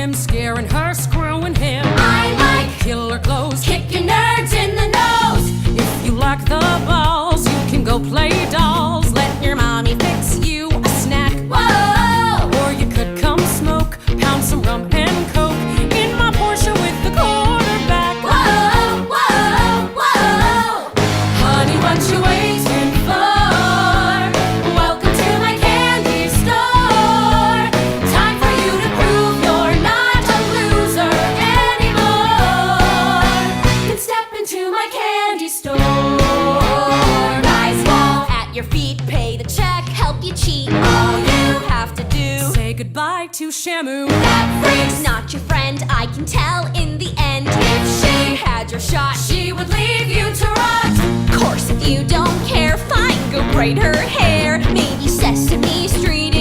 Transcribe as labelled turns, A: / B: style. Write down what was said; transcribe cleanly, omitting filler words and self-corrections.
A: him, scaring her, screwing him.
B: I like
A: killer clothes,
B: kicking nerds in the nose.
A: if you like the balls, you can go play dolls. Let your mommy fix you a snack.
B: Whoa,
A: Or you could come smoke, pound some rum and coke in my Porsche with the quarterback.
B: whoa, whoa, whoa.
A: Honey, what you waiting for?
B: Welcome to my candy store. Time for you to prove you're not a loser anymore. Then step into my candy store. Guys fall at your feet, pay the check, help you cheat. All you have to do,
A: Say goodbye to Shamu.
B: that freak's not your friend. I can tell in the end. If she had your shot, she would leave you to rot. Course, if you don't care, fine, go braid her hair. Maybe Sesame Street